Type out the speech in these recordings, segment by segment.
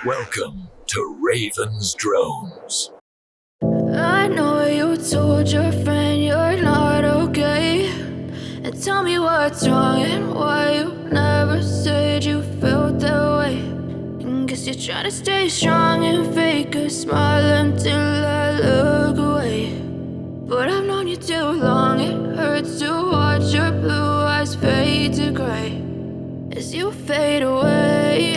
Welcome to Raven's Drones. I know you told your friend you're not okay, and tell me what's wrong and why you never said you felt that way. And guess you're trying to stay strong and fake a smile until I look away. But I've known you too long, it hurts to watch your blue eyes fade to gray as you fade away,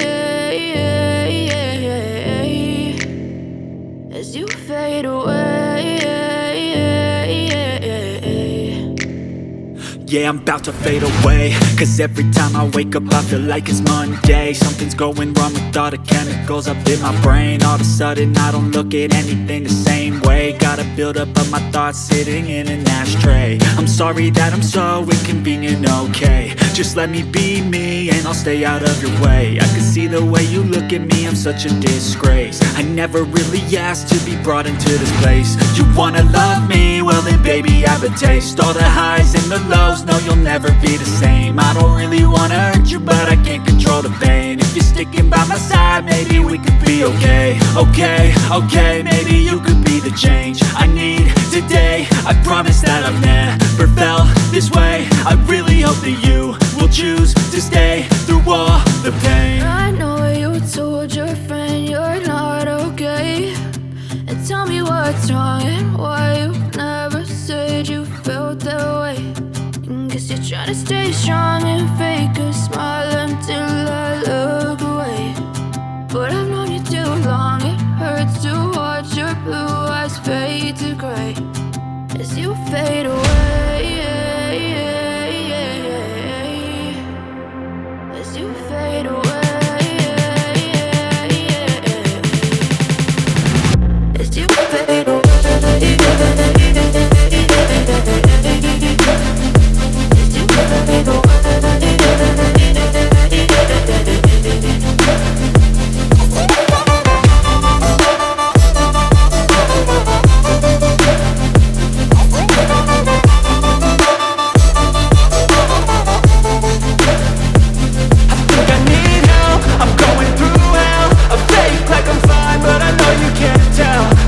as you fade away. Yeah, I'm about to fade away, cause every time I wake up I feel like it's Monday. Something's going wrong with all the chemicals up in my brain. All of a sudden I don't look at anything the same way. Gotta build up of my thoughts sitting in an ashtray. I'm sorry that I'm so inconvenient, okay. Just let me be me and I'll stay out of your way. I can see the way you look at me, I'm such a disgrace. I never really asked to be brought into this place. You wanna love me? Well then baby I have a taste. All the highs and the lows, no you'll never be the same. I don't really wanna hurt you but I can't control the pain. If you're sticking by my side maybe we could be okay. Okay, maybe you could be the change I need today. I promise that I've never felt this way. I really hope that you will choose to stay through all the pain. I know you told your friend you're not okay, and tell me what's wrong and why you never said you felt that way. And guess you're trying to stay strong and fake a smile until I look away. But I've known you too long, it hurts to watch your blue eyes fade to gray as you fade away, as you fade away, as you fade away.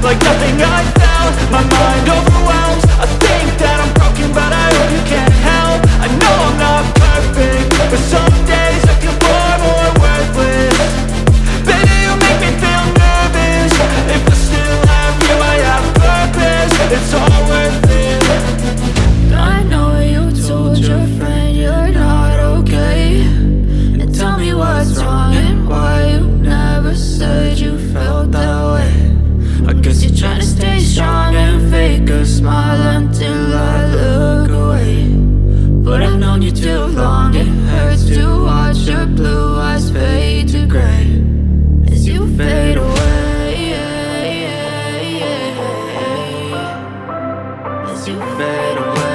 Like nothing I felt, my mind overwhelms. I think that I'm broken, but I hope you can't help. I know I'm not perfect, but some days I feel far more worthless. Baby, you make me feel nervous. If I still have you, I have purpose. It's all worth it. I know you told your friend you're not okay, and tell me what's wrong and why you never said you felt that way. I guess you're trying to stay strong and fake a smile until I look away. But I've known you too long, it hurts to watch your blue eyes fade to gray as you fade away, as you fade away,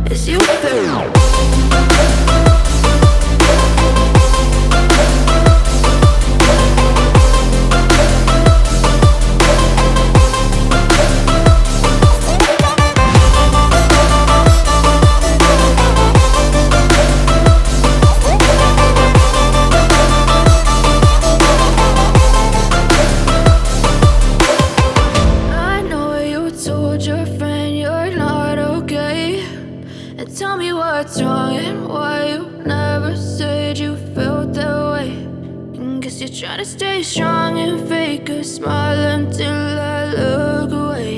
as you fade away. Tell me what's wrong and why you never said you felt that way. And guess you're trying to stay strong and fake a smile until I look away.